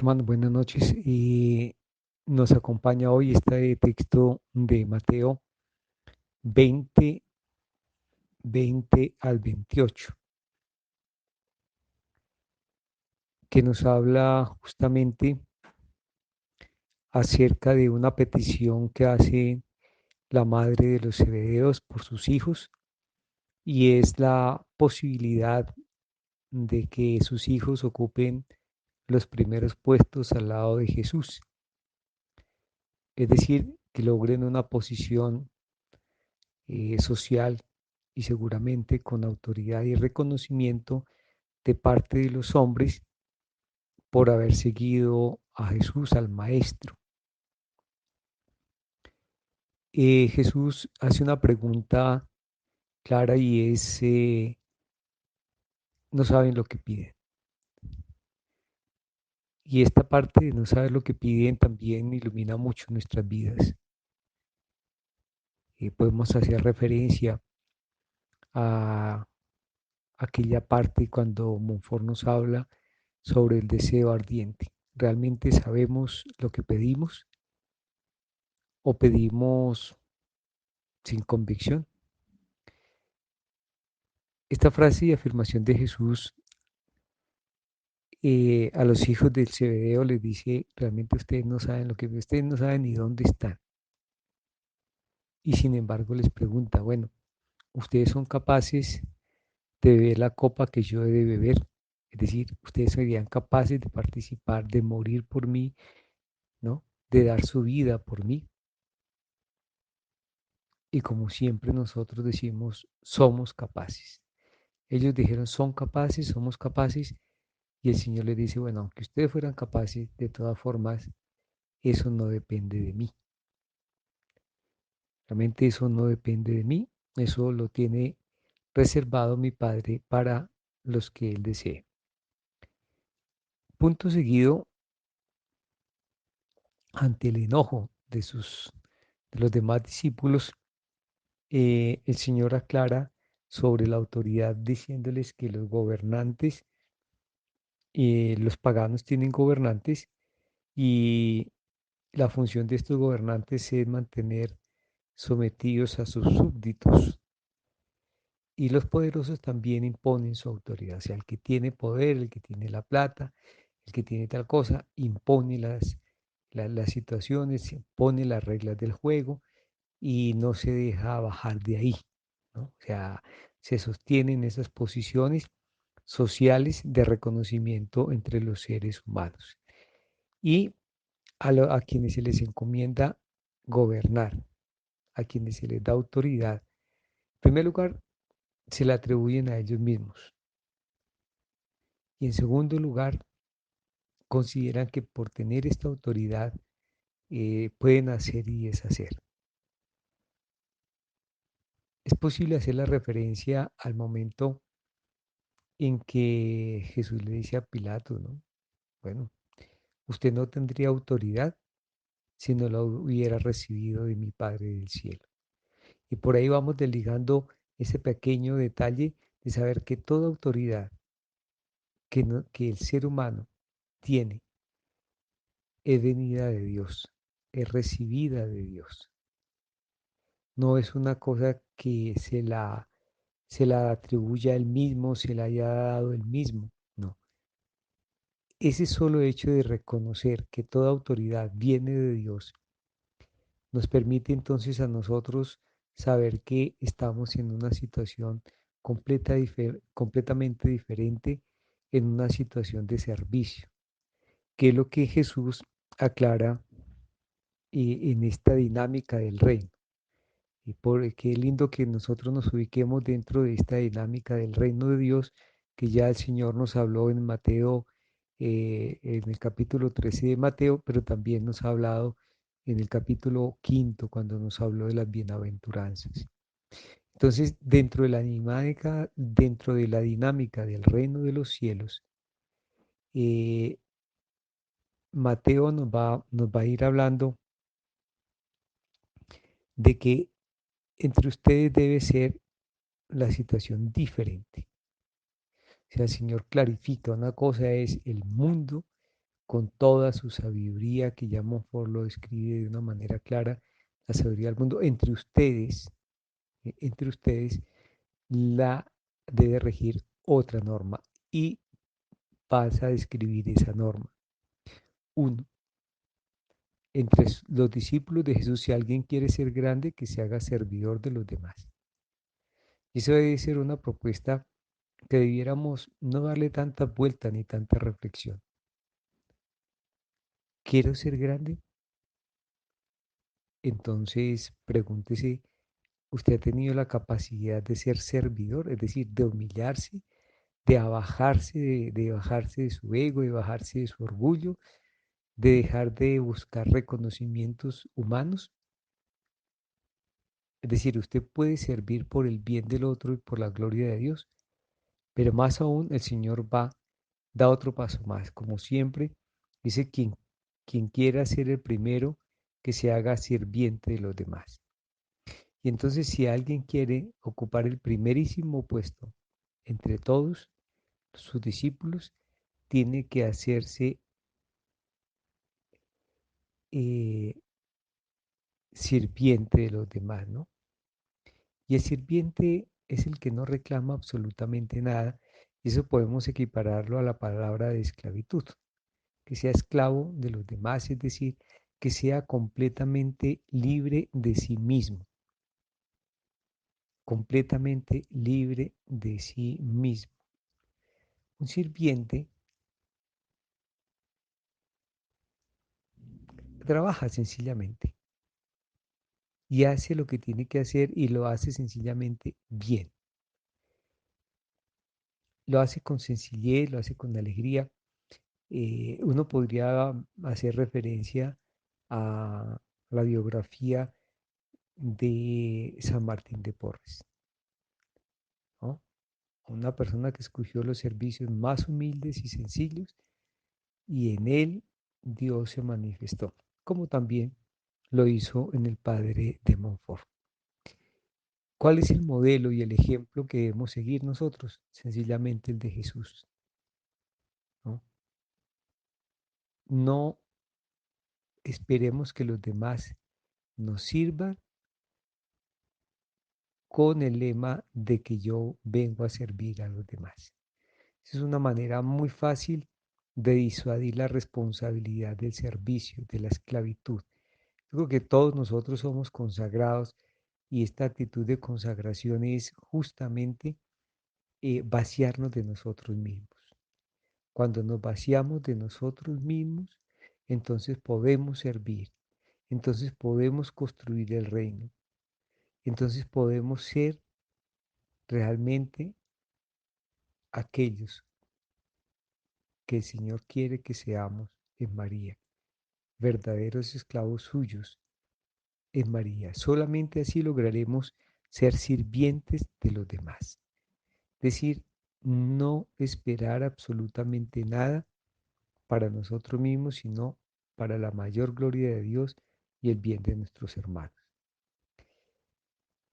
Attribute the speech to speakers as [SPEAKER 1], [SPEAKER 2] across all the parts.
[SPEAKER 1] Hermano, buenas noches. Y nos acompaña hoy este texto de Mateo 20, 20 al 28, que nos habla justamente acerca de una petición que hace la madre de los Zebedeos por sus hijos, y es la posibilidad de que sus hijos ocupen los primeros puestos al lado de Jesús, es decir, que logren una posición social y seguramente con autoridad y reconocimiento de parte de los hombres por haber seguido a Jesús, al Maestro. Jesús hace una pregunta clara y es, no saben lo que piden. Y esta parte de no saber lo que piden también ilumina mucho nuestras vidas. Podemos hacer referencia a aquella parte cuando Monfort nos habla sobre el deseo ardiente. ¿Realmente sabemos lo que pedimos o pedimos sin convicción? Esta frase y afirmación de Jesús a los hijos del Zebedeo les dice, realmente ustedes no saben lo que ustedes no saben ni dónde están. Y sin embargo les pregunta, bueno, ustedes son capaces de beber la copa que yo he de beber, es decir, ustedes serían capaces de participar, de morir por mí, ¿no? De dar su vida por mí. Y como siempre nosotros decimos, somos capaces. Ellos dijeron, son capaces, somos capaces, y el Señor les dice, bueno, aunque ustedes fueran capaces, de todas formas, eso no depende de mí. Realmente eso no depende de mí, eso lo tiene reservado mi Padre para los que Él desee. Punto seguido, ante el enojo de los demás discípulos, el Señor aclara sobre la autoridad diciéndoles que los gobernantes, los paganos tienen gobernantes y la función de estos gobernantes es mantener sometidos a sus súbditos. Y los poderosos también imponen su autoridad. O sea, el que tiene poder, el que tiene la plata, el que tiene tal cosa, impone las situaciones, impone las reglas del juego y no se deja bajar de ahí, ¿no? O sea, se sostienen esas posiciones sociales de reconocimiento entre los seres humanos. Y a quienes se les encomienda gobernar, a quienes se les da autoridad, en primer lugar, se la atribuyen a ellos mismos. Y en segundo lugar, consideran que por tener esta autoridad pueden hacer y deshacer. Es posible hacer la referencia al momento en que Jesús le dice a Pilato, ¿no? Bueno, usted no tendría autoridad si no la hubiera recibido de mi Padre del cielo. Y por ahí vamos desligando ese pequeño detalle de saber que toda autoridad que el ser humano tiene es venida de Dios, es recibida de Dios. No es una cosa que se la atribuya él mismo, se la haya dado él mismo. No. Ese solo hecho de reconocer que toda autoridad viene de Dios nos permite entonces a nosotros saber que estamos en una situación completamente diferente, en una situación de servicio, que es lo que Jesús aclara en esta dinámica del reino. Y por qué lindo que nosotros nos ubiquemos dentro de esta dinámica del reino de Dios, que ya el Señor nos habló en Mateo, en el capítulo 13 de Mateo, pero también nos ha hablado en el capítulo quinto, cuando nos habló de las bienaventuranzas. Entonces, dentro de la dinámica del reino de los cielos, eh, Mateo nos va a ir hablando de que entre ustedes debe ser la situación diferente. O sea, el Señor clarifica, una cosa es el mundo con toda su sabiduría, que ya Montfort lo describe de una manera clara, la sabiduría del mundo, entre ustedes la debe regir otra norma y pasa a describir esa norma. Uno, entre los discípulos de Jesús, si alguien quiere ser grande, que se haga servidor de los demás. Eso debe ser una propuesta que debiéramos no darle tanta vuelta ni tanta reflexión. ¿Quiero ser grande? Entonces pregúntese, ¿usted ha tenido la capacidad de ser servidor? Es decir, de humillarse, de bajarse de su ego, de bajarse de su orgullo, de dejar de buscar reconocimientos humanos. Es decir, usted puede servir por el bien del otro y por la gloria de Dios, pero más aún el Señor da otro paso más. Como siempre, dice quien quiera ser el primero, que se haga sirviente de los demás. Y entonces si alguien quiere ocupar el primerísimo puesto entre todos sus discípulos, tiene que hacerse eh, sirviente de los demás, ¿no? Y el sirviente es el que no reclama absolutamente nada. Y eso podemos equipararlo a la palabra de esclavitud, que sea esclavo de los demás, es decir, que sea completamente libre de sí mismo, completamente libre de sí mismo. Un sirviente trabaja sencillamente y hace lo que tiene que hacer y lo hace sencillamente bien. Lo hace con sencillez, lo hace con alegría. Uno podría hacer referencia a la biografía de San Martín de Porres, ¿no? Una persona que escogió los servicios más humildes y sencillos y en él Dios se manifestó, como también lo hizo en el padre de Montfort. ¿Cuál es el modelo y el ejemplo que debemos seguir nosotros? Sencillamente el de Jesús, ¿no? No esperemos que los demás nos sirvan con el lema de que yo vengo a servir a los demás. Esa es una manera muy fácil de disuadir la responsabilidad del servicio, de la esclavitud. Yo creo que todos nosotros somos consagrados y esta actitud de consagración es justamente vaciarnos de nosotros mismos. Cuando nos vaciamos de nosotros mismos, entonces podemos servir, entonces podemos construir el reino, entonces podemos ser realmente aquellos que el Señor quiere que seamos en María, verdaderos esclavos suyos en María. Solamente así lograremos ser sirvientes de los demás. Es decir, no esperar absolutamente nada para nosotros mismos, sino para la mayor gloria de Dios y el bien de nuestros hermanos.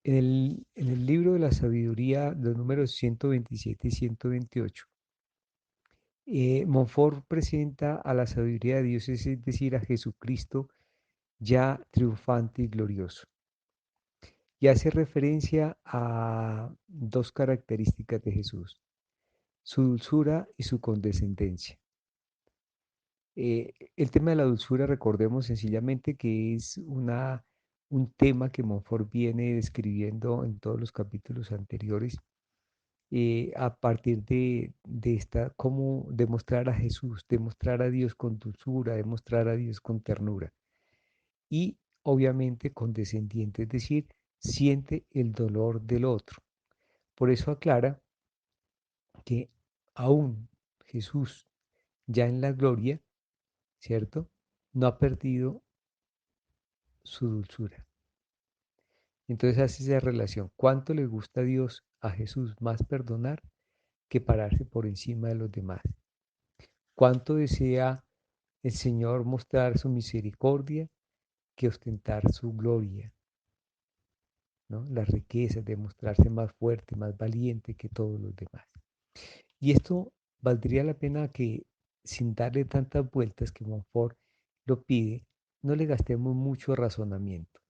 [SPEAKER 1] En el libro de la sabiduría, los números 127 y 128, Montfort presenta a la sabiduría de Dios, es decir, a Jesucristo ya triunfante y glorioso. Y hace referencia a dos características de Jesús, su dulzura y su condescendencia. El tema de la dulzura, recordemos sencillamente que es un tema que Montfort viene describiendo en todos los capítulos anteriores, a partir de esta, cómo demostrar a Jesús, demostrar a Dios con dulzura, demostrar a Dios con ternura y obviamente condescendiente, es decir, siente el dolor del otro. Por eso aclara que aún Jesús, ya en la gloria, ¿cierto? No ha perdido su dulzura. Entonces hace esa relación. ¿Cuánto le gusta a Dios, a Jesús, más perdonar que pararse por encima de los demás? ¿Cuánto desea el Señor mostrar su misericordia que ostentar su gloria? ¿No? Las riquezas de mostrarse más fuerte, más valiente que todos los demás. Y esto valdría la pena que sin darle tantas vueltas que Montfort lo pide, no le gastemos mucho razonamiento.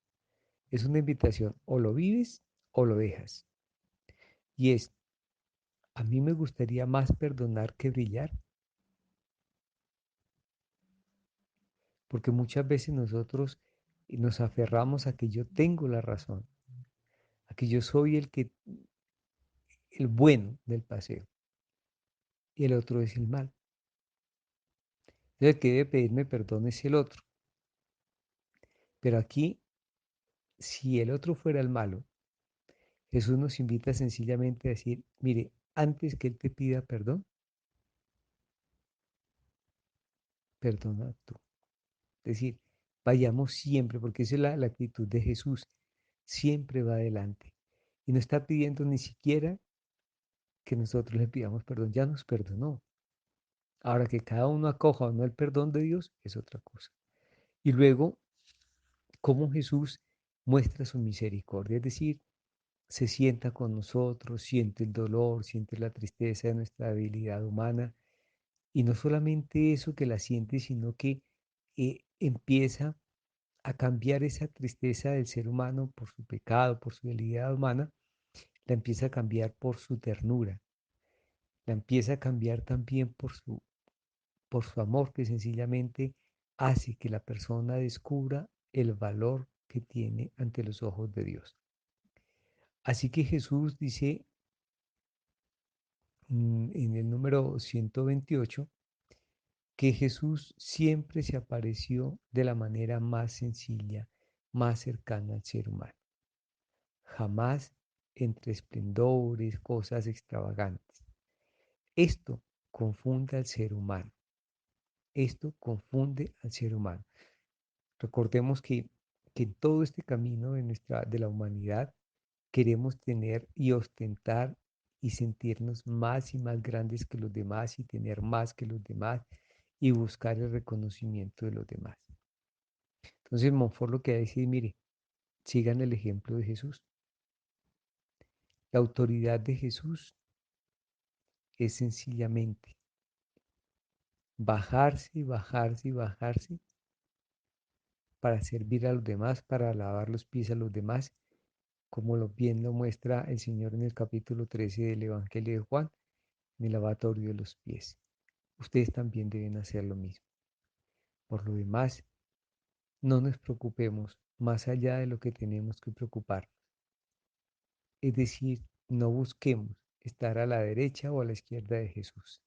[SPEAKER 1] Es una invitación, o lo vives o lo dejas. Y es, a mí me gustaría más perdonar que brillar, porque muchas veces nosotros nos aferramos a que yo tengo la razón, a que yo soy el bueno del paseo y el otro es el mal. Entonces, el que debe pedirme perdón es el otro. Pero aquí, si el otro fuera el malo, Jesús nos invita sencillamente a decir, mire, antes que Él te pida perdón, perdona tú. Es decir, vayamos siempre, porque esa es la actitud de Jesús, siempre va adelante. Y no está pidiendo ni siquiera que nosotros le pidamos perdón, ya nos perdonó. Ahora que cada uno acoja o no el perdón de Dios es otra cosa. Y luego, cómo Jesús muestra su misericordia, es decir, se sienta con nosotros, siente el dolor, siente la tristeza de nuestra debilidad humana. Y no solamente eso que la siente, sino que empieza a cambiar esa tristeza del ser humano por su pecado, por su debilidad humana, la empieza a cambiar por su ternura, la empieza a cambiar también por su amor, que sencillamente hace que la persona descubra el valor que tiene ante los ojos de Dios. Así que Jesús dice en el número 128 que Jesús siempre se apareció de la manera más sencilla, más cercana al ser humano. Jamás entre esplendores, cosas extravagantes. Esto confunde al ser humano. Esto confunde al ser humano. Recordemos que en todo este camino de la humanidad queremos tener y ostentar y sentirnos más y más grandes que los demás y tener más que los demás y buscar el reconocimiento de los demás. Entonces Monfort lo que decir, mire, sigan el ejemplo de Jesús. La autoridad de Jesús es sencillamente bajarse, bajarse y bajarse para servir a los demás, para lavar los pies a los demás, como bien lo muestra el Señor en el capítulo 13 del Evangelio de Juan, en el lavatorio de los pies. Ustedes también deben hacer lo mismo. Por lo demás, no nos preocupemos más allá de lo que tenemos que preocupar. Es decir, no busquemos estar a la derecha o a la izquierda de Jesús.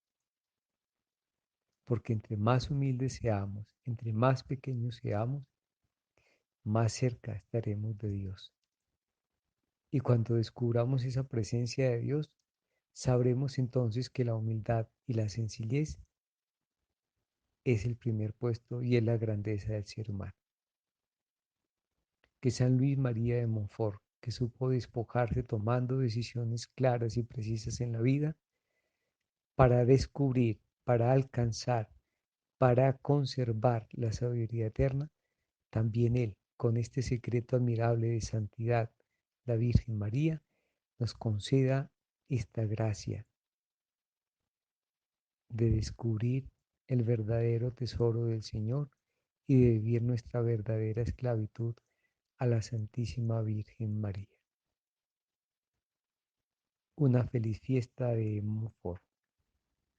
[SPEAKER 1] Porque entre más humildes seamos, entre más pequeños seamos, más cerca estaremos de Dios. Y cuando descubramos esa presencia de Dios, sabremos entonces que la humildad y la sencillez es el primer puesto y es la grandeza del ser humano. Que San Luis María de Montfort, que supo despojarse tomando decisiones claras y precisas en la vida para descubrir, para alcanzar, para conservar la sabiduría eterna, también Él, con este secreto admirable de santidad, la Virgen María, nos conceda esta gracia de descubrir el verdadero tesoro del Señor y de vivir nuestra verdadera esclavitud a la Santísima Virgen María. Una feliz fiesta de Monfort.